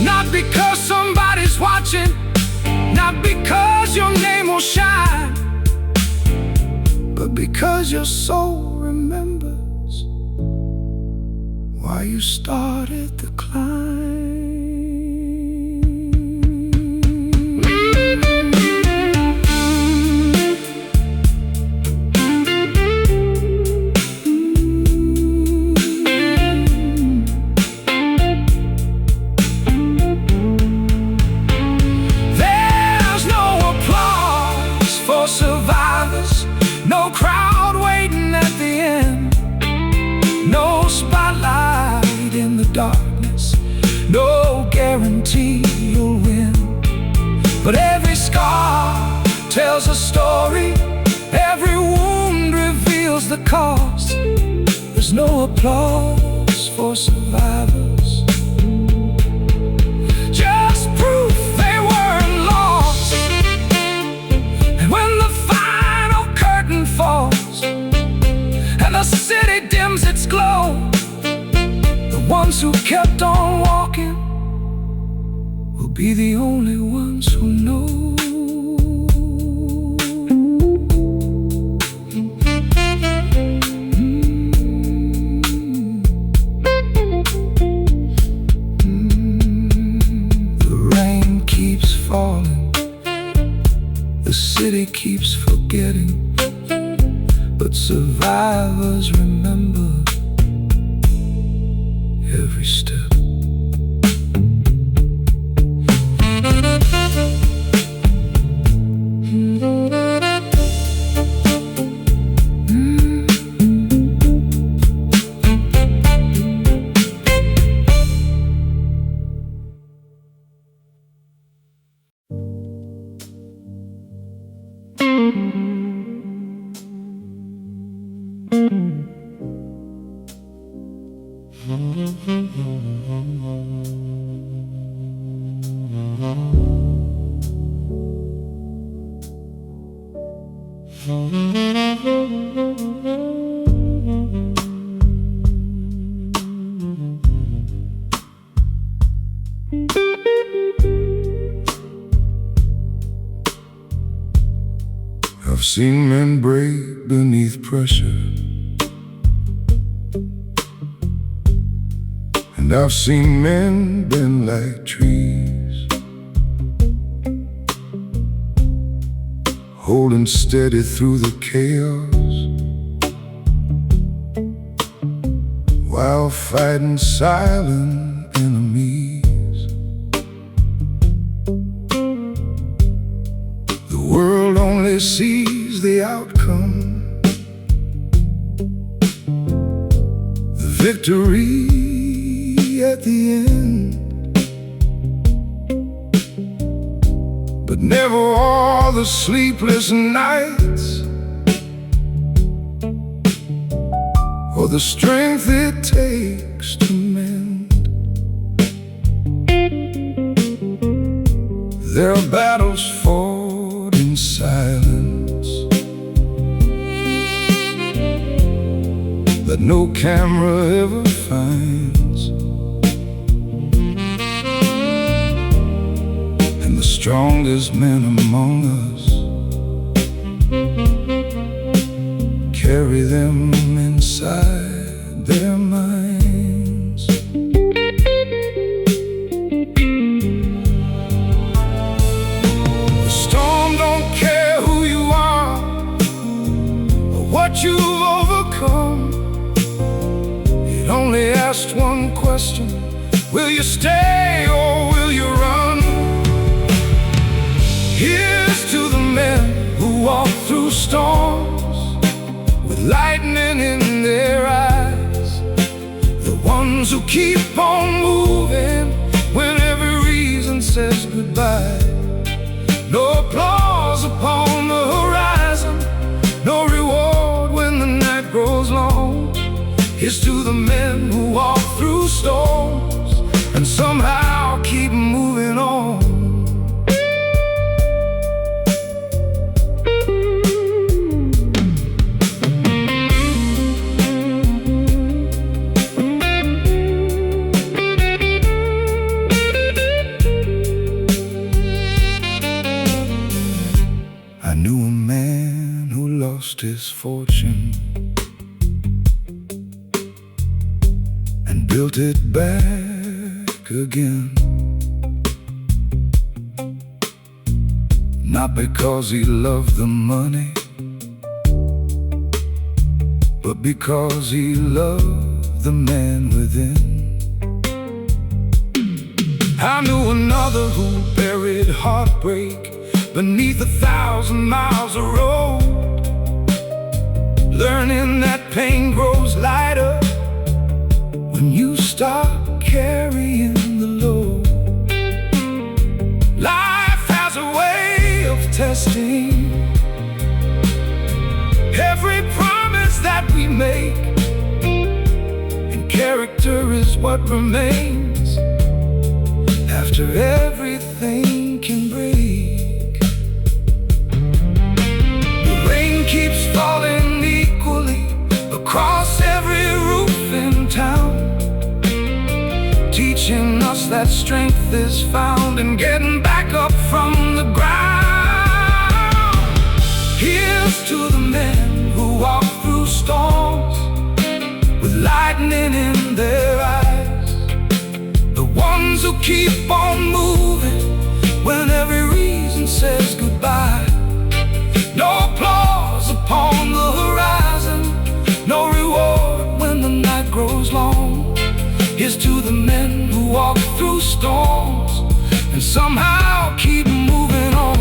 Speaker 1: Not because somebody's watching, not because your name will shine, but because your soul remembers why you started the climb. Survivors, no crowd waiting at the end, no spotlight in the darkness,
Speaker 2: Every scar tells a story, every wound reveals the cause. There's no applause for survivors, just proof they weren't lost. And when the final curtain falls and the city dims its glow, the ones who kept on walking will be the only ones who know. Falling, the city keeps forgetting, but survivors remember every step.
Speaker 1: I've seen men break beneath pressure, and I've seen men bend like trees, holding steady through the chaos, while fighting silent enemies. The world only sees the outcome, the victory at the end, but never all the sleepless nights or the strength it takes to mend. There are battles fought in silence that no camera ever finds, and the strongest men among us carry them inside their minds. The storm don't care who you are or what you've overcome. It only asks one question: will you stay or will you run? Here's to the men who walk through storms with lightning in their eyes, the ones who keep on moving when every reason says goodbye. No applause upon the horizon, no reward when the night grows long. Here's to the men who walk through storms and somehow keep moving on. I knew a man who lost his fortune and built it back again, not because he loved the money, but because he loved the man within. I knew another who buried heartbreak beneath 1,000 miles of road, learning that pain grows lighter when you stop carrying the load. Life has a way
Speaker 2: testing every promise that we make, and character is what remains after everything can break. The rain keeps falling equally across every roof in town, teaching us that strength is found in getting back up from the ground. Here's to the men who walk through storms with lightning in their eyes, the ones who keep on moving when every reason says goodbye. No applause upon the horizon, no reward when the night grows long. Here's to the men who walk through storms and somehow keep moving on.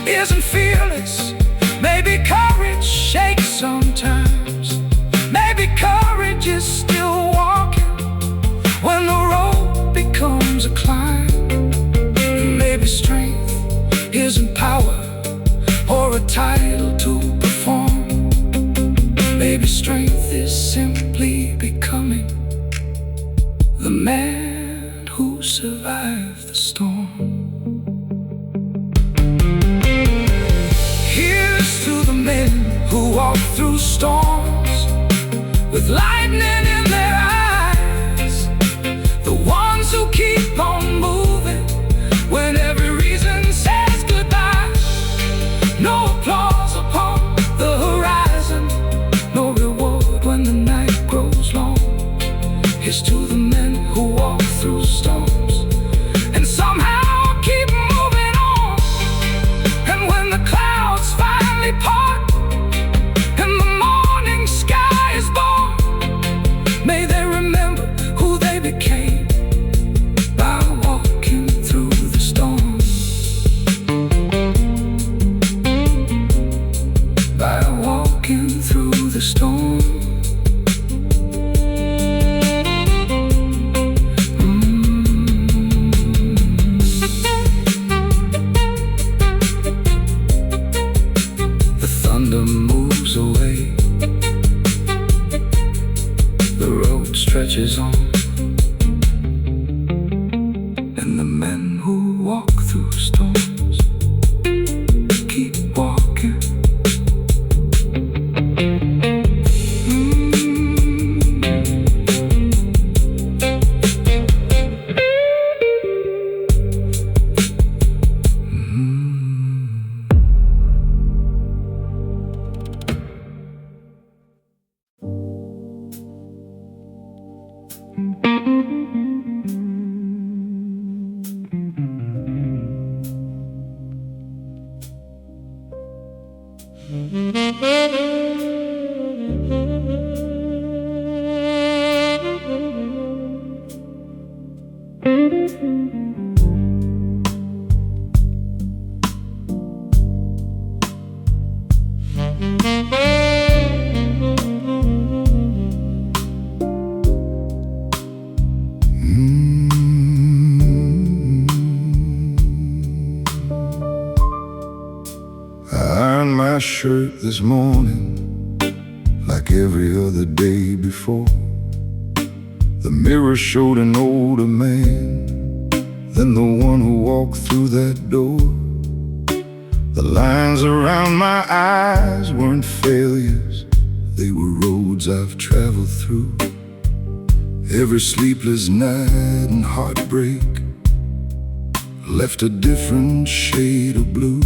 Speaker 2: Isn't fearless, maybe courage shakes sometimes. Maybe courage is still walking when the road becomes a climb. And maybe strength isn't power or a title to perform. Maybe strength is simply becoming the man who survived the storm. To the men who walk through storms with lightning in their eyes, the ones who keep on moving when every reason says goodbye. No applause upon the horizon, no reward when the night grows long. Here's to the men who walk through storms and somehow keep moving on. And when the clouds finally part and the morning sky is born, may they remember who they became by walking through the storm. By walking through the storm. Moves away, the road stretches on, and the men who walk through storms keep walking. My shirt this morning, like every other day before. The mirror showed an older man than the one who walked through that door. The lines around my eyes weren't failures, they were roads I've traveled through. Every sleepless night and heartbreak left a different shade of blue.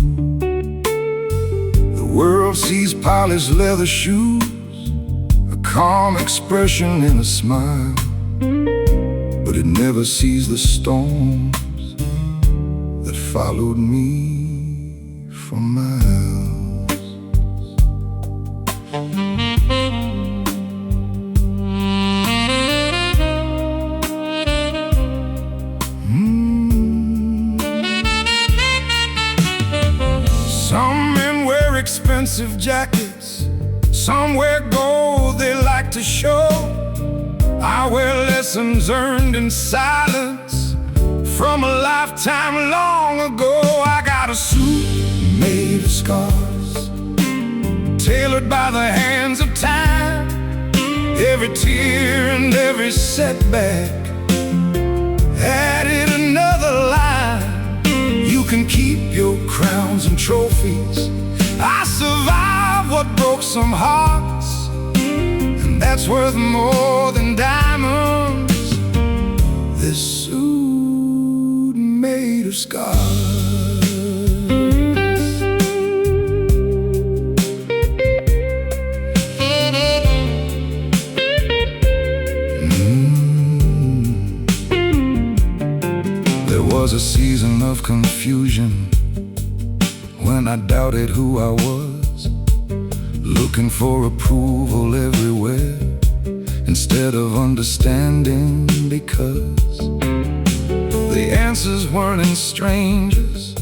Speaker 2: The world sees polished leather shoes, a calm expression and a smile, but it never sees the storms that followed me for miles.
Speaker 1: expensive jackets. Some wear gold they like to show. I wear lessons earned in silence from a lifetime long ago. I got a suit made of scars, tailored by the hands of time. Every tear and every setback added another line. You can keep your crowns and trophies. I survived what broke some hearts, and that's worth more than diamonds. This suit made of scars. There was a season of confusion when I doubted who I was, looking for approval everywhere instead of understanding, because the answers weren't in strangers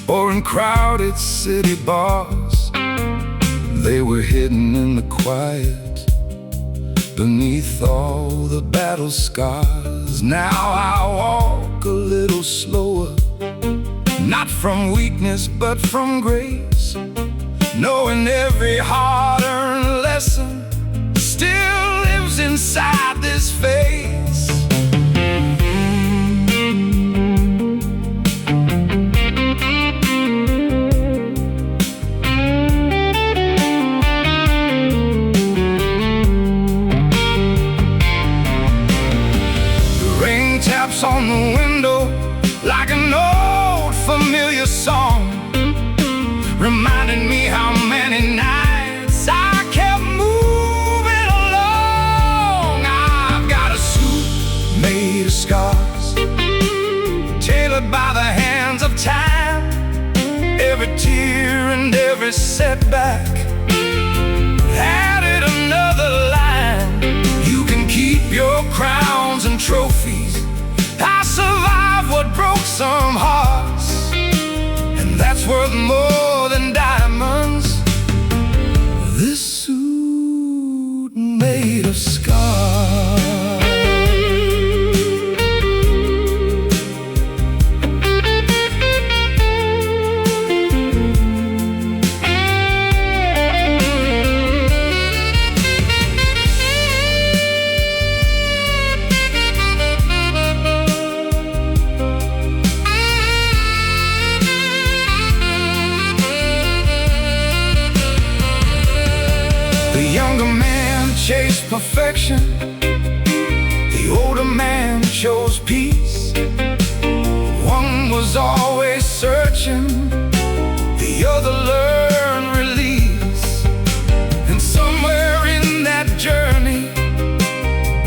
Speaker 1: or in crowded city bars. They were hidden in the quiet beneath all the battle scars. Now I walk a little slower, not from weakness but from grace, knowing every hard-earned lesson still lives inside this face. The rain taps on the window like an old familiar song, reminding me how many nights I kept moving along. I've got a suit made of scars, tailored by the hands of time. Every tear and every setback added another line. You can keep your crowns and trophies. I survived what broke some hearts, and that's worth more than diamonds. This suit made of scars. The younger man chased perfection, the older man chose peace. One was always searching, the other learned release. And somewhere in that journey,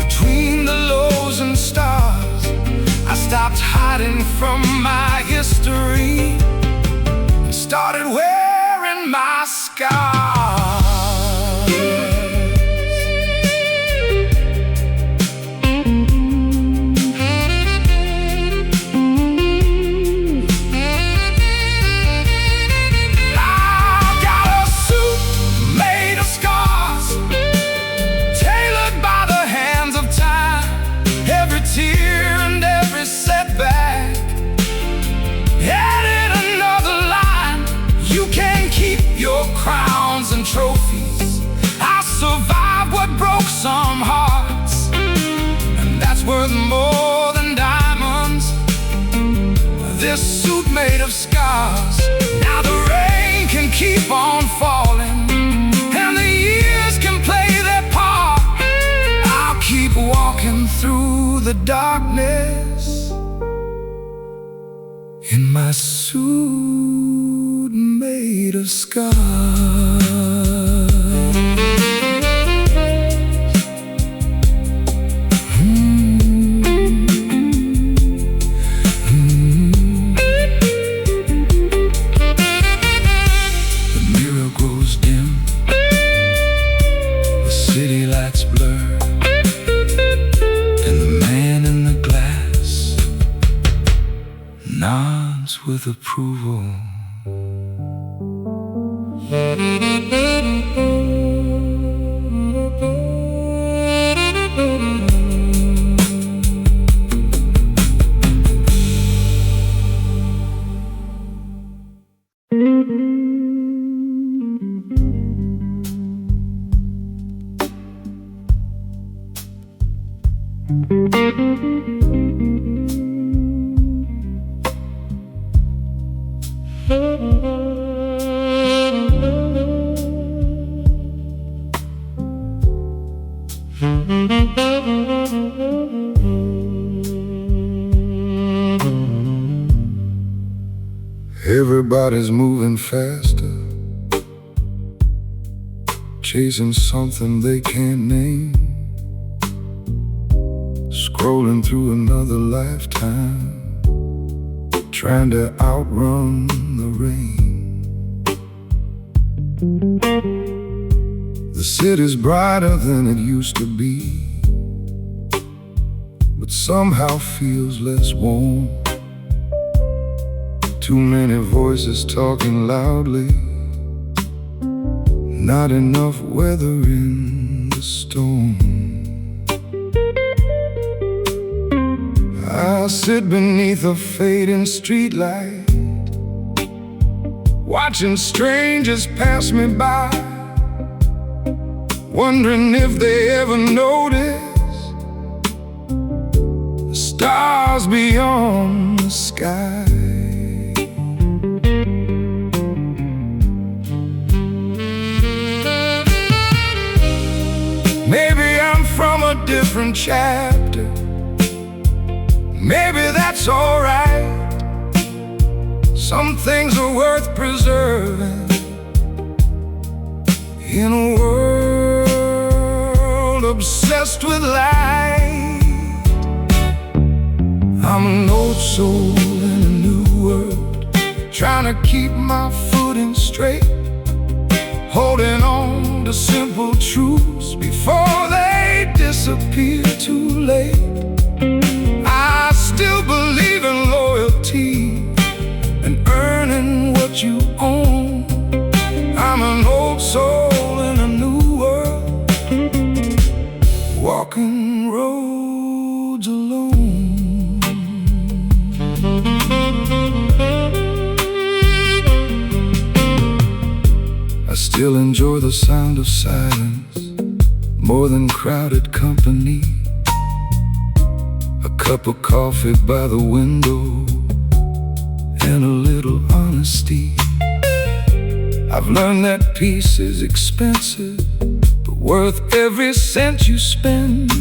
Speaker 1: between the lows and stars, I stopped hiding from my history and started wearing my scars. Crowns and trophies. I survived what broke some hearts, and that's worth more than diamonds. This suit made of scars. Now the rain can keep on falling, and the years can play their part. I'll keep walking through the darkness in my suit made of scars. The mirror grows dim, the city lights blur, and the man in the glass nods with approval. Everybody's moving faster, chasing something they can't name, scrolling through another lifetime, trying to outrun the rain. The city's brighter than it used to be, but somehow feels less warm. Too many voices talking loudly, not enough weather in the storm. I sit beneath a fading streetlight, watching strangers pass me by, wondering if they ever notice the stars beyond the sky. Maybe I'm from a different chapter, maybe that's alright. Some things are worth preserving in a world obsessed with light. I'm an old soul in a new world, trying to keep my footing straight, holding on to simple truths before they disappear too late. I still believe in loyalty and earning what you own. I'm an old soul in a new world, walking roads alone. I still enjoy the sound of silence more than crowded company. A cup of coffee by the window and a little honesty. I've learned that peace is expensive, but worth every cent you spend.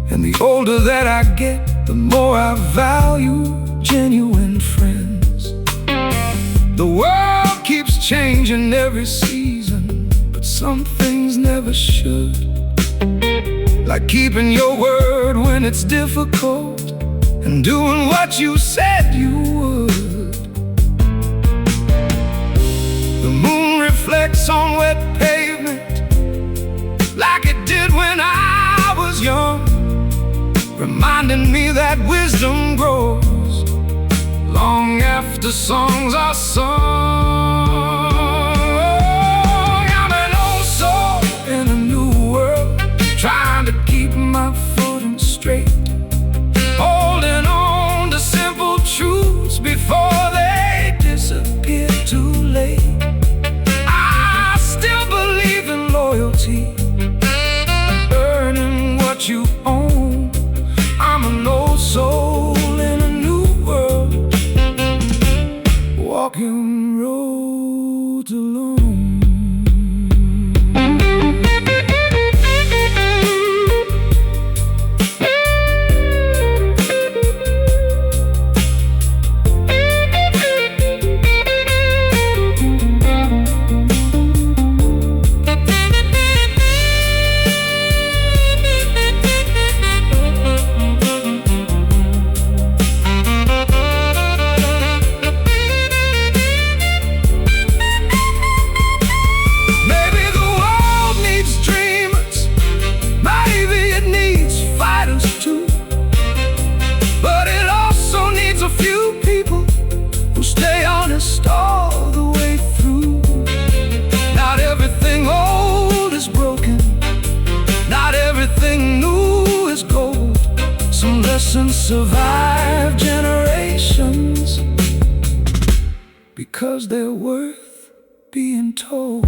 Speaker 1: And the older that I get, the more I value genuine friends. The world keeps changing every season, but some things never should. Like keeping your word when it's difficult and doing what you said you would. The moon reflects on wet pavement like it did when I was young, reminding me that wisdom grows long after songs are sung. I'm an old soul in a new world, trying to keep my footing straight, holding on to simple truths before they disappear too late. I still believe in loyalty, earning what you own. I'm an old soul in a new world, walking roads.
Speaker 2: lessons survive generations because they're worth being told.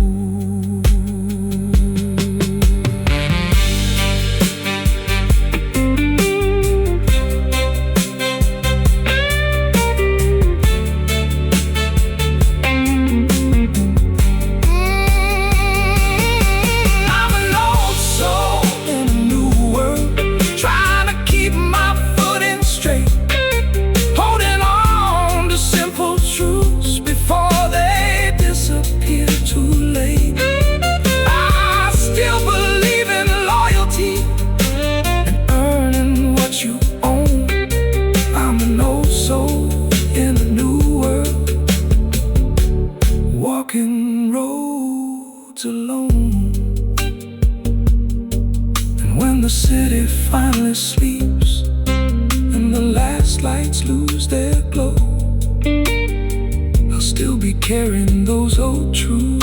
Speaker 2: Walking roads alone. And when the city finally sleeps and the last lights lose their glow, I'll still be carrying those old truths